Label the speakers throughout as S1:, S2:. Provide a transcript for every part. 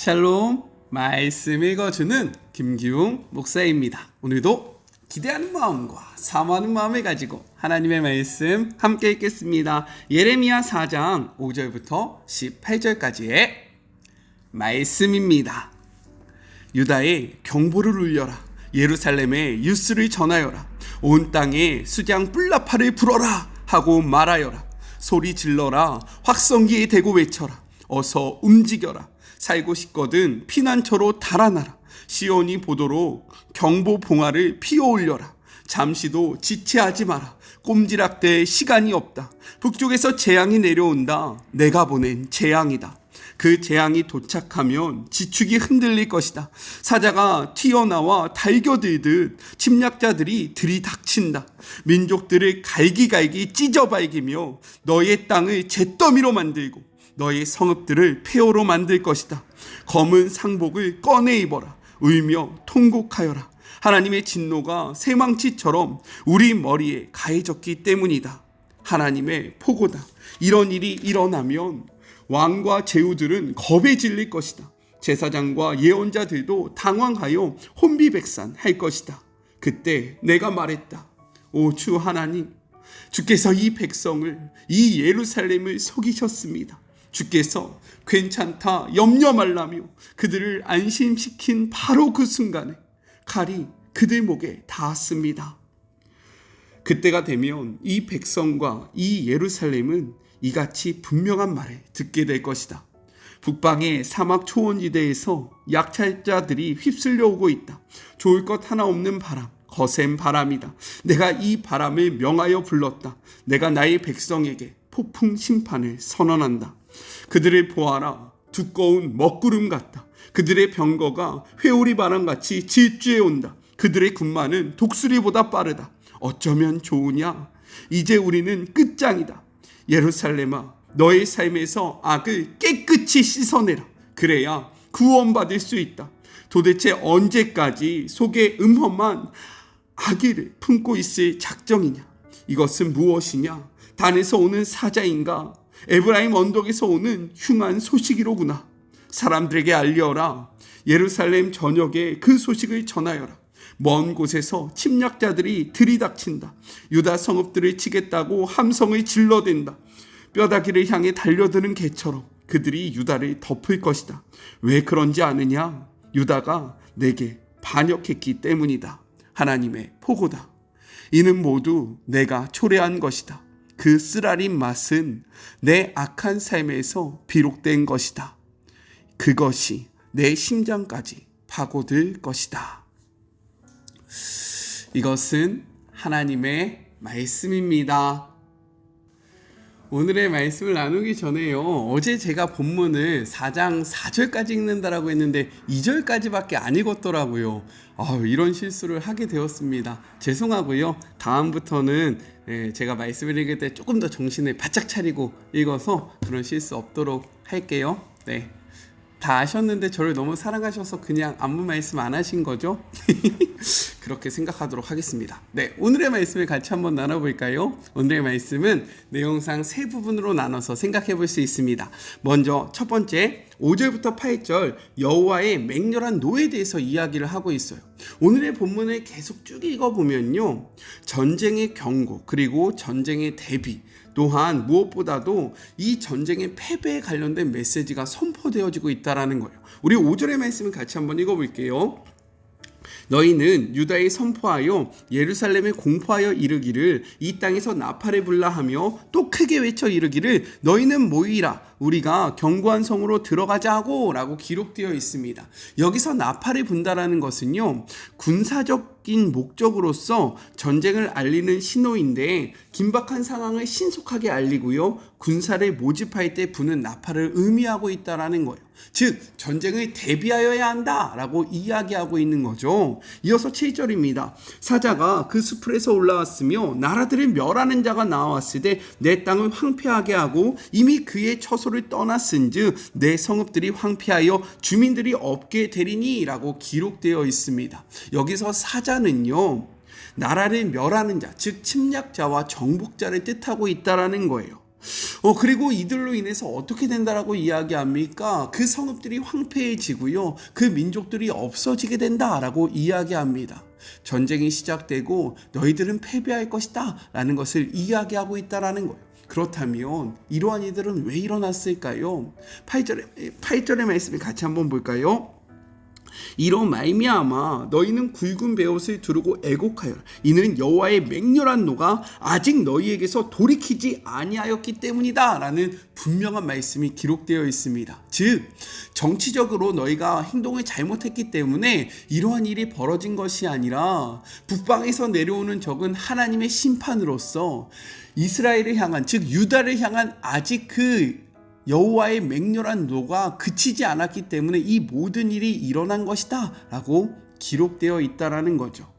S1: 샬롬, 말씀 읽어주는 김기웅 목사입니다. 오늘도 기대하는 마음과 사모하는 마음을 가지고 하나님의 말씀 함께 읽겠습니다. 예레미야 4장 5절부터 18절까지의 말씀입니다. 유다에 경보를 울려라. 예루살렘에 뉴스를 전하여라. 온 땅에 수장 뿔나파를 불어라 하고 말하여라. 소리 질러라. 확성기에 대고 외쳐라. 어서 움직여라. 살고 싶거든 피난처로 달아나라. 시온이 보도록 경보 봉화를 피어올려라. 잠시도 지체하지 마라. 꼼지락대의 시간이 없다. 북쪽에서 재앙이 내려온다. 내가 보낸 재앙이다. 그 재앙이 도착하면 지축이 흔들릴 것이다. 사자가 튀어나와 달겨들듯 침략자들이 들이닥친다. 민족들을 갈기갈기 찢어발기며 너의 땅을 잿더미로 만들고 너의 성읍들을 폐허로 만들 것이다. 검은 상복을 꺼내 입어라. 울며 통곡하여라. 하나님의 진노가 새망치처럼 우리 머리에 가해졌기 때문이다. 하나님의 포고다. 이런 일이 일어나면 왕과 제후들은 겁에 질릴 것이다. 제사장과 예언자들도 당황하여 혼비백산할 것이다. 그때 내가 말했다. 오 주 하나님, 주께서 이 백성을, 이 예루살렘을 속이셨습니다. 주께서 괜찮다 염려 말라며 그들을 안심시킨 바로 그 순간에 칼이 그들 목에 닿았습니다. 그때가 되면 이 백성과 이 예루살렘은 이같이 분명한 말을 듣게 될 것이다. 북방의 사막 초원지대에서 약탈자들이 휩쓸려 오고 있다. 좋을 것 하나 없는 바람, 거센 바람이다. 내가 이 바람을 명하여 불렀다. 내가 나의 백성에게 폭풍 심판을 선언한다. 그들을 보아라. 두꺼운 먹구름 같다. 그들의 병거가 회오리 바람같이 질주해 온다. 그들의 군마는 독수리보다 빠르다. 어쩌면 좋으냐? 이제 우리는 끝장이다. 예루살렘아, 너의 삶에서 악을 깨끗이 씻어내라. 그래야 구원받을 수 있다. 도대체 언제까지 속에 음험한 악의를 품고 있을 작정이냐? 이것은 무엇이냐? 단에서 오는 사자인가? 에브라임 언덕에서 오는 흉한 소식이로구나. 사람들에게 알려라. 예루살렘 전역에 그 소식을 전하여라. 먼 곳에서 침략자들이 들이닥친다. 유다 성읍들을 치겠다고 함성을 질러댄다. 뼈다귀를 향해 달려드는 개처럼 그들이 유다를 덮을 것이다. 왜 그런지 아느냐? 유다가 내게 반역했기 때문이다. 하나님의 포고다. 이는 모두 내가 초래한 것이다. 그 쓰라린 맛은 내 악한 삶에서 비록된 것이다. 그것이 내 심장까지 파고들 것이다. 이것은 하나님의 말씀입니다. 오늘의 말씀을 나누기 전에요. 어제 제가 본문을 4장 4절까지 읽는다라고 했는데 2절까지밖에 안 읽었더라고요. 이런 실수를 하게 되었습니다. 죄송하고요. 다음부터는 제가 말씀을 읽을 때 조금 더 정신을 바짝 차리고 읽어서 그런 실수 없도록 할게요. 네. 다 아셨는데 저를 너무 사랑하셔서 그냥 아무 말씀 안 하신 거죠? 그렇게 생각하도록 하겠습니다. 네, 오늘의 말씀을 같이 한번 나눠볼까요? 오늘의 말씀은 내용상 세 부분으로 나눠서 생각해 볼 수 있습니다. 먼저 첫 번째 5절부터 8절 여호와의 맹렬한 노에 대해서 이야기를 하고 있어요. 오늘의 본문을 계속 쭉 읽어보면요, 전쟁의 경고 그리고 전쟁의 대비, 또한 무엇보다도 이 전쟁의 패배에 관련된 메시지가 선포되어지고 있다는 거예요. 우리 5절의 말씀을 같이 한번 읽어볼게요. 너희는 유다에 선포하여 예루살렘에 공포하여 이르기를 이 땅에서 나팔을 불라 하며 또 크게 외쳐 이르기를 너희는 모이라 우리가 견고한 성으로 들어가자고 라고 기록되어 있습니다. 여기서 나팔을 분다라는 것은요, 군사적인 목적으로서 전쟁을 알리는 신호인데 긴박한 상황을 신속하게 알리고요, 군사를 모집할 때 부는 나팔을 의미하고 있다라는 거예요. 즉 전쟁을 대비하여야 한다라고 이야기하고 있는 거죠. 이어서 7절입니다. 사자가 그 수풀에서 올라왔으며 나라들을 멸하는 자가 나왔을 때 내 땅을 황폐하게 하고 이미 그의 처소를 떠났은즉 내 성읍들이 황폐하여 주민들이 없게 되리니 라고 기록되어 있습니다. 여기서 사자는요, 나라를 멸하는 자, 즉 침략자와 정복자를 뜻하고 있다라는 거예요. 그리고 이들로 인해서 어떻게 된다라고 이야기합니까? 그 성읍들이 황폐해지고요. 그 민족들이 없어지게 된다라고 이야기합니다. 전쟁이 시작되고 너희들은 패배할 것이다 라는 것을 이야기하고 있다라는 거예요. 그렇다면 이러한 이들은 왜 일어났을까요? 8절의 말씀을 같이 한번 볼까요? 이로 말미암아 너희는 굵은 베옷을 두르고 애곡하여라. 이는 여호와의 맹렬한 노가 아직 너희에게서 돌이키지 아니하였기 때문이다 라는 분명한 말씀이 기록되어 있습니다. 즉 정치적으로 너희가 행동을 잘못했기 때문에 이러한 일이 벌어진 것이 아니라 북방에서 내려오는 적은 하나님의 심판으로서 이스라엘을 향한, 즉 유다를 향한 아직 그 여호와의 맹렬한 노가 그치지 않았기 때문에 이 모든 일이 일어난 것이다 라고 기록되어 있다라는 거죠.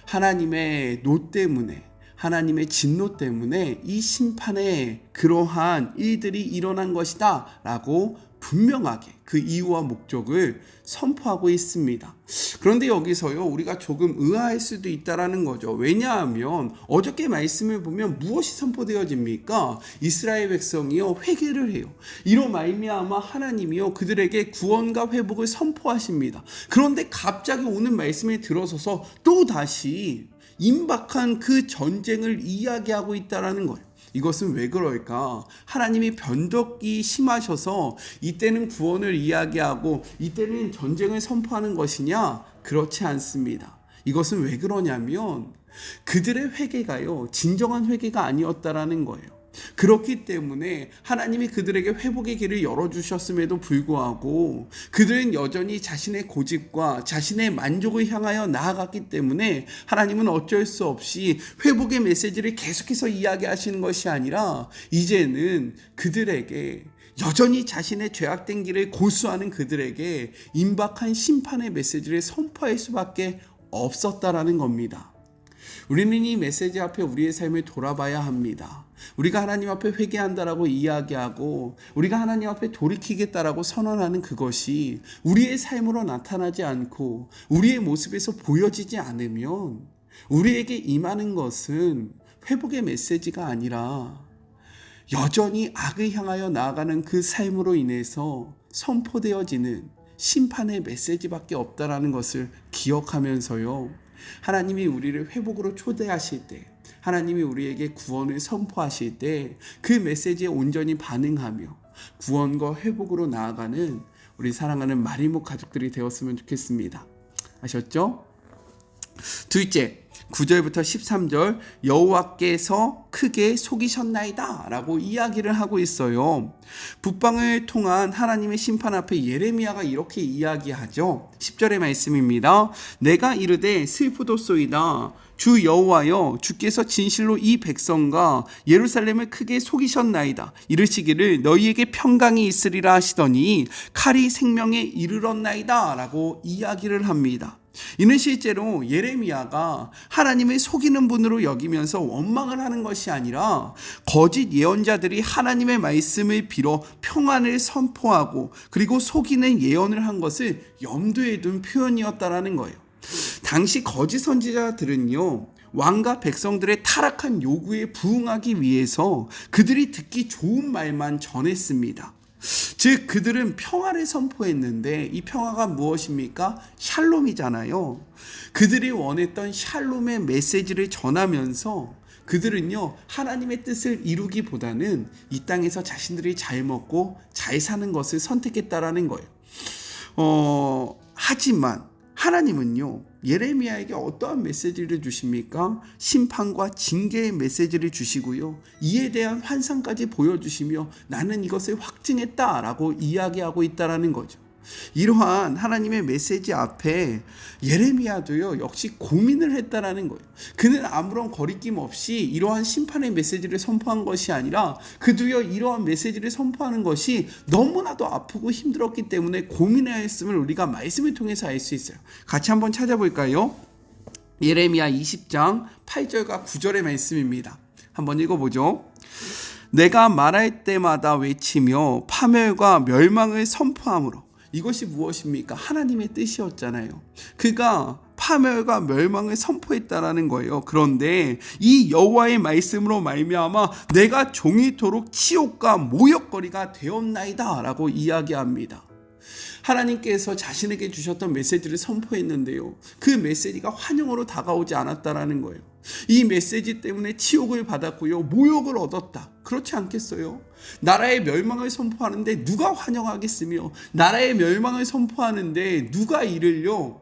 S1: 하나님의 노 때문에, 하나님의 진노 때문에 이 심판의 그러한 일들이 일어난 것이다 라고 분명하게 그 이유와 목적을 선포하고 있습니다. 그런데 여기서요, 우리가 조금 의아할 수도 있다라는 거죠. 왜냐하면 어저께 말씀을 보면 무엇이 선포되어집니까? 이스라엘 백성이요 회개를 해요. 이로 말미암아 하나님이요 그들에게 구원과 회복을 선포하십니다. 그런데 갑자기 오는 말씀에 들어서서 또 다시 임박한 그 전쟁을 이야기하고 있다라는 거예요. 이것은 왜 그럴까? 하나님이 변덕이 심하셔서 이때는 구원을 이야기하고 이때는 전쟁을 선포하는 것이냐? 그렇지 않습니다. 이것은 왜 그러냐면 그들의 회개가요 진정한 회개가 아니었다라는 거예요. 그렇기 때문에 하나님이 그들에게 회복의 길을 열어주셨음에도 불구하고 그들은 여전히 자신의 고집과 자신의 만족을 향하여 나아갔기 때문에 하나님은 어쩔 수 없이 회복의 메시지를 계속해서 이야기하시는 것이 아니라 이제는 그들에게 여전히 자신의 죄악된 길을 고수하는 그들에게 임박한 심판의 메시지를 선포할 수밖에 없었다라는 겁니다. 우리는 이 메시지 앞에 우리의 삶을 돌아봐야 합니다. 우리가 하나님 앞에 회개한다라고 이야기하고 우리가 하나님 앞에 돌이키겠다라고 선언하는 그것이 우리의 삶으로 나타나지 않고 우리의 모습에서 보여지지 않으면 우리에게 임하는 것은 회복의 메시지가 아니라 여전히 악을 향하여 나아가는 그 삶으로 인해서 선포되어지는 심판의 메시지밖에 없다라는 것을 기억하면서요, 하나님이 우리를 회복으로 초대하실 때, 하나님이 우리에게 구원을 선포하실 때 그 메시지에 온전히 반응하며 구원과 회복으로 나아가는 우리 사랑하는 마리모 가족들이 되었으면 좋겠습니다. 아셨죠? 둘째, 9절부터 13절 여호와께서 크게 속이셨나이다 라고 이야기를 하고 있어요. 북방을 통한 하나님의 심판 앞에 예레미야가 이렇게 이야기하죠. 10절의 말씀입니다. 내가 이르되 슬프도소이다. 주 여호와여, 주께서 진실로 이 백성과 예루살렘을 크게 속이셨나이다. 이르시기를 너희에게 평강이 있으리라 하시더니 칼이 생명에 이르렀나이다 라고 이야기를 합니다. 이는 실제로 예레미야가 하나님을 속이는 분으로 여기면서 원망을 하는 것이 아니라 거짓 예언자들이 하나님의 말씀을 빌어 평안을 선포하고 그리고 속이는 예언을 한 것을 염두에 둔 표현이었다라는 거예요. 당시 거짓 선지자들은요, 왕과 백성들의 타락한 요구에 부응하기 위해서 그들이 듣기 좋은 말만 전했습니다. 즉 그들은 평화를 선포했는데 이 평화가 무엇입니까? 샬롬이잖아요. 그들이 원했던 샬롬의 메시지를 전하면서 그들은요 하나님의 뜻을 이루기보다는 이 땅에서 자신들이 잘 먹고 잘 사는 것을 선택했다라는 거예요. 하지만 하나님은요 예레미야에게 어떠한 메시지를 주십니까? 심판과 징계의 메시지를 주시고요, 이에 대한 환상까지 보여주시며 나는 이것을 확증했다라고 이야기하고 있다라는 거죠. 이러한 하나님의 메시지 앞에 예레미야도요 역시 고민을 했다라는 거예요. 그는 아무런 거리낌 없이 이러한 심판의 메시지를 선포한 것이 아니라 그도요 이러한 메시지를 선포하는 것이 너무나도 아프고 힘들었기 때문에 고민하였음을 우리가 말씀을 통해서 알 수 있어요. 같이 한번 찾아볼까요? 예레미야 20장 8절과 9절의 말씀입니다. 한번 읽어보죠. 내가 말할 때마다 외치며 파멸과 멸망을 선포함으로. 이것이 무엇입니까? 하나님의 뜻이었잖아요. 그가 파멸과 멸망을 선포했다라는 거예요. 그런데 이 여호와의 말씀으로 말미암아 내가 종이토록 치욕과 모욕거리가 되었나이다 라고 이야기합니다. 하나님께서 자신에게 주셨던 메시지를 선포했는데요, 그 메시지가 환영으로 다가오지 않았다라는 거예요. 이 메시지 때문에 치욕을 받았고요, 모욕을 얻었다. 그렇지 않겠어요? 나라의 멸망을 선포하는데 누가 환영하겠으며, 나라의 멸망을 선포하는데 누가 이를요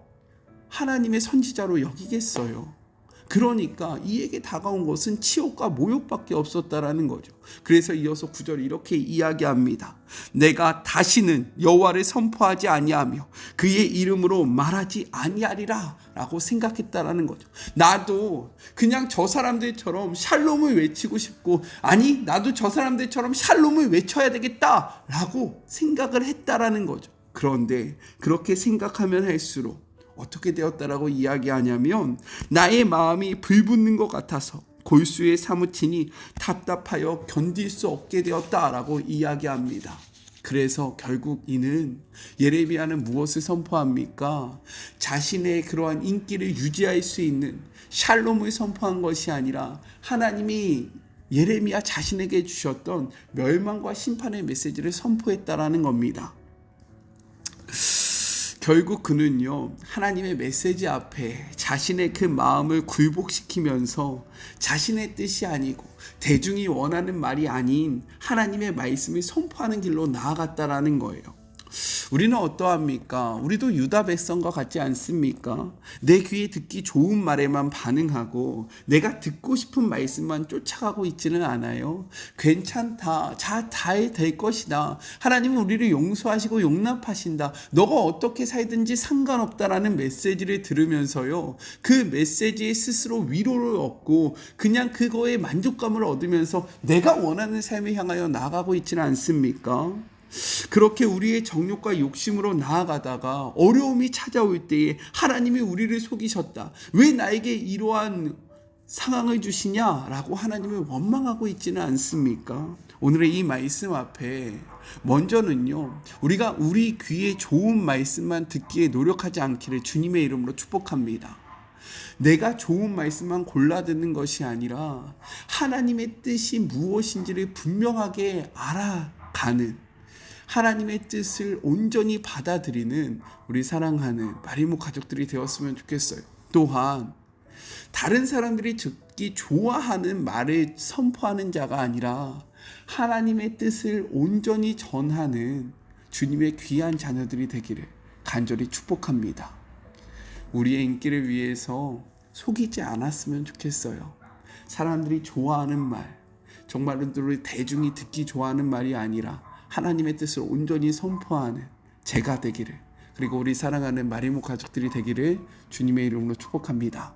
S1: 하나님의 선지자로 여기겠어요? 그러니까 이에게 다가온 것은 치욕과 모욕밖에 없었다라는 거죠. 그래서 이어서 9절 이렇게 이야기합니다. 내가 다시는 여호와를 선포하지 아니하며 그의 이름으로 말하지 아니하리라 라고 생각했다라는 거죠. 나도 그냥 저 사람들처럼 샬롬을 외치고 싶고, 아니 나도 저 사람들처럼 샬롬을 외쳐야 되겠다 라고 생각을 했다라는 거죠. 그런데 그렇게 생각하면 할수록 어떻게 되었다라고 이야기하냐면, 나의 마음이 불붙는 것 같아서 골수에 사무치니 답답하여 견딜 수 없게 되었다라고 이야기합니다. 그래서 결국 이는, 예레미야는 무엇을 선포합니까? 자신의 그러한 인기를 유지할 수 있는 샬롬을 선포한 것이 아니라 하나님이 예레미야 자신에게 주셨던 멸망과 심판의 메시지를 선포했다라는 겁니다. 결국 그는요, 하나님의 메시지 앞에 자신의 그 마음을 굴복시키면서 자신의 뜻이 아니고 대중이 원하는 말이 아닌 하나님의 말씀을 선포하는 길로 나아갔다라는 거예요. 우리는 어떠합니까? 우리도 유다 백성과 같지 않습니까? 내 귀에 듣기 좋은 말에만 반응하고 내가 듣고 싶은 말씀만 쫓아가고 있지는 않아요. 괜찮다, 잘 될 것이다, 하나님은 우리를 용서하시고 용납하신다, 너가 어떻게 살든지 상관없다라는 메시지를 들으면서요, 그 메시지에 스스로 위로를 얻고 그냥 그거에 만족감을 얻으면서 내가 원하는 삶을 향하여 나아가고 있지는 않습니까? 그렇게 우리의 정욕과 욕심으로 나아가다가 어려움이 찾아올 때에 하나님이 우리를 속이셨다, 왜 나에게 이러한 상황을 주시냐라고 하나님을 원망하고 있지는 않습니까? 오늘의 이 말씀 앞에 먼저는요, 우리가 우리 귀에 좋은 말씀만 듣기에 노력하지 않기를 주님의 이름으로 축복합니다. 내가 좋은 말씀만 골라 듣는 것이 아니라 하나님의 뜻이 무엇인지를 분명하게 알아가는, 하나님의 뜻을 온전히 받아들이는 우리 사랑하는 마리모 가족들이 되었으면 좋겠어요. 또한 다른 사람들이 듣기 좋아하는 말을 선포하는 자가 아니라 하나님의 뜻을 온전히 전하는 주님의 귀한 자녀들이 되기를 간절히 축복합니다. 우리의 인기를 위해서 속이지 않았으면 좋겠어요. 사람들이 좋아하는 말, 정말로 대중이 듣기 좋아하는 말이 아니라 하나님의 뜻을 온전히 선포하는 제가 되기를, 그리고 우리 사랑하는 마리모 가족들이 되기를 주님의 이름으로 축복합니다.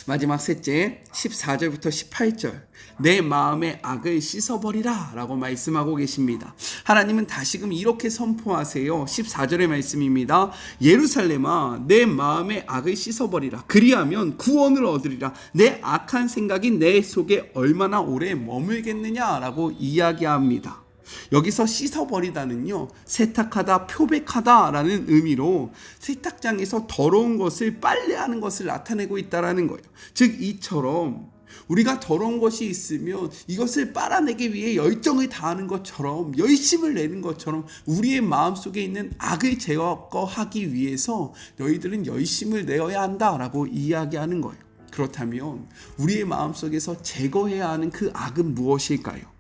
S1: 마지막 셋째, 14절부터 18절, 내 마음의 악을 씻어버리라 라고 말씀하고 계십니다. 하나님은 다시금 이렇게 선포하세요. 14절의 말씀입니다. 예루살렘아, 내 마음의 악을 씻어버리라. 그리하면 구원을 얻으리라. 내 악한 생각이 내 속에 얼마나 오래 머물겠느냐 라고 이야기합니다. 여기서 씻어버리다는요, 세탁하다, 표백하다 라는 의미로 세탁장에서 더러운 것을 빨래하는 것을 나타내고 있다는 거예요. 즉 이처럼 우리가 더러운 것이 있으면 이것을 빨아내기 위해 열정을 다하는 것처럼, 열심을 내는 것처럼 우리의 마음속에 있는 악을 제거하기 위해서 너희들은 열심을 내어야 한다라고 이야기하는 거예요. 그렇다면 우리의 마음속에서 제거해야 하는 그 악은 무엇일까요?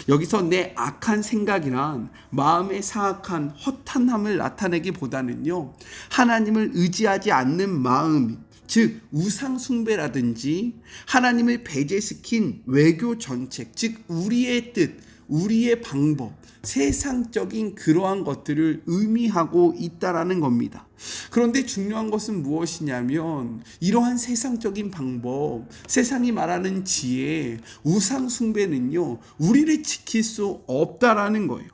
S1: 여기서 내 악한 생각이란 마음의 사악한 허탄함을 나타내기보다는요, 하나님을 의지하지 않는 마음, 즉 우상 숭배라든지 하나님을 배제시킨 외교 정책, 즉 우리의 뜻, 우리의 방법, 세상적인 그러한 것들을 의미하고 있다라는 겁니다. 그런데 중요한 것은 무엇이냐면, 이러한 세상적인 방법, 세상이 말하는 지혜, 우상 숭배는요, 우리를 지킬 수 없다라는 거예요.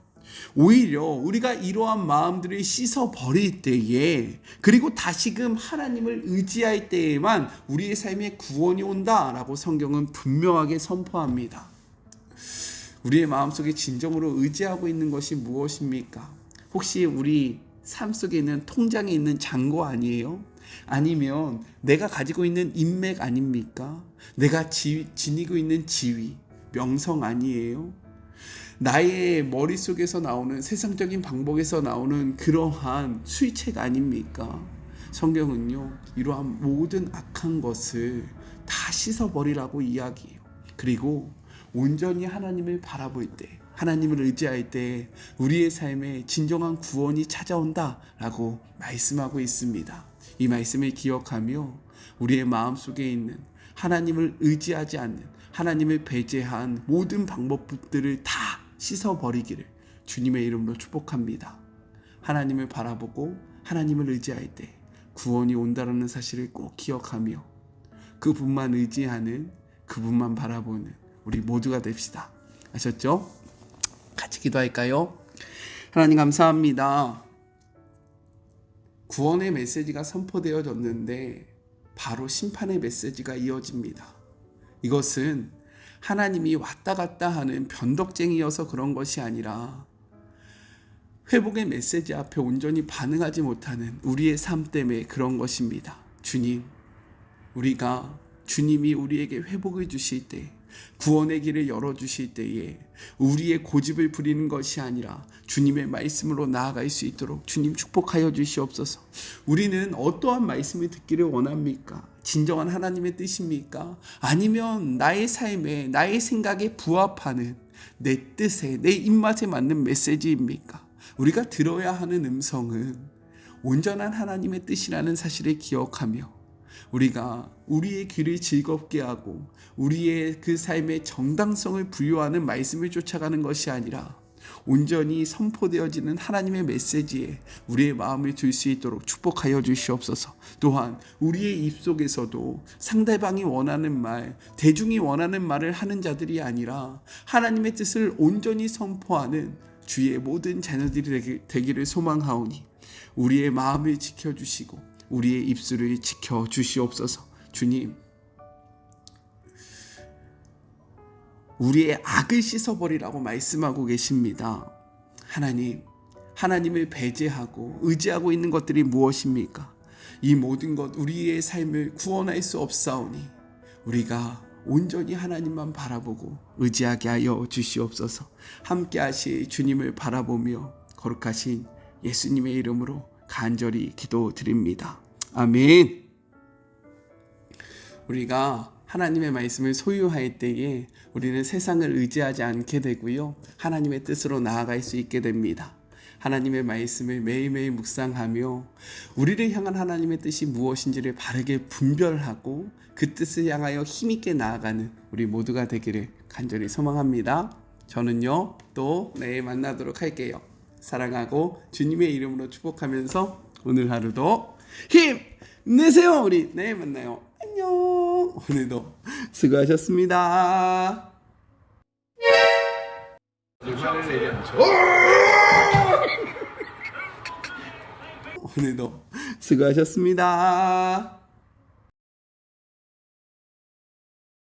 S1: 오히려 우리가 이러한 마음들을 씻어버릴 때에, 그리고 다시금 하나님을 의지할 때에만 우리의 삶에 구원이 온다라고 성경은 분명하게 선포합니다. 우리의 마음속에 진정으로 의지하고 있는 것이 무엇입니까? 혹시 우리 삶 속에 있는 통장에 있는 잔고 아니에요? 아니면 내가 가지고 있는 인맥 아닙니까? 내가 지니고 있는 지위, 명성 아니에요? 나의 머릿속에서 나오는 세상적인 방법에서 나오는 그러한 수위책 아닙니까? 성경은요, 이러한 모든 악한 것을 다 씻어버리라고 이야기해요. 그리고 온전히 하나님을 바라볼 때, 하나님을 의지할 때 우리의 삶에 진정한 구원이 찾아온다라고 말씀하고 있습니다. 이 말씀을 기억하며 우리의 마음속에 있는 하나님을 의지하지 않는, 하나님을 배제한 모든 방법들을 다 씻어버리기를 주님의 이름으로 축복합니다. 하나님을 바라보고 하나님을 의지할 때 구원이 온다는 사실을 꼭 기억하며 그분만 의지하는, 그분만 바라보는 우리 모두가 됩시다. 아셨죠? 같이 기도할까요? 하나님 감사합니다. 구원의 메시지가 선포되어졌는데 바로 심판의 메시지가 이어집니다. 이것은 하나님이 왔다 갔다 하는 변덕쟁이여서 그런 것이 아니라 회복의 메시지 앞에 온전히 반응하지 못하는 우리의 삶 때문에 그런 것입니다. 주님, 우리가 주님이 우리에게 회복을 주실 때, 구원의 길을 열어주실 때에 우리의 고집을 부리는 것이 아니라 주님의 말씀으로 나아갈 수 있도록 주님 축복하여 주시옵소서. 우리는 어떠한 말씀을 듣기를 원합니까? 진정한 하나님의 뜻입니까? 아니면 나의 삶에, 나의 생각에 부합하는 내 뜻에, 내 입맛에 맞는 메시지입니까? 우리가 들어야 하는 음성은 온전한 하나님의 뜻이라는 사실을 기억하며 우리가 우리의 귀를 즐겁게 하고 우리의 그 삶의 정당성을 부여하는 말씀을 쫓아가는 것이 아니라 온전히 선포되어지는 하나님의 메시지에 우리의 마음을 둘 수 있도록 축복하여 주시옵소서. 또한 우리의 입속에서도 상대방이 원하는 말, 대중이 원하는 말을 하는 자들이 아니라 하나님의 뜻을 온전히 선포하는 주의 모든 자녀들이 되기를 소망하오니 우리의 마음을 지켜주시고 우리의 입술을 지켜주시옵소서. 주님, 우리의 악을 씻어버리라고 말씀하고 계십니다. 하나님, 하나님을 배제하고 의지하고 있는 것들이 무엇입니까? 이 모든 것 우리의 삶을 구원할 수 없사오니 우리가 온전히 하나님만 바라보고 의지하게 하여 주시옵소서. 함께 하실 주님을 바라보며 거룩하신 예수님의 이름으로 간절히 기도드립니다. 아멘. 우리가 하나님의 말씀을 소유할 때에 우리는 세상을 의지하지 않게 되고요, 하나님의 뜻으로 나아갈 수 있게 됩니다. 하나님의 말씀을 매일매일 묵상하며 우리를 향한 하나님의 뜻이 무엇인지를 바르게 분별하고 그 뜻을 향하여 힘있게 나아가는 우리 모두가 되기를 간절히 소망합니다. 저는요, 또 내일 만나도록 할게요. 사랑하고 주님의 이름으로 축복하면서 오늘 하루도 힘내세요. 우리 내일 만나요. 안녕. 오늘도 수고하셨습니다. 오늘도 수고하셨습니다.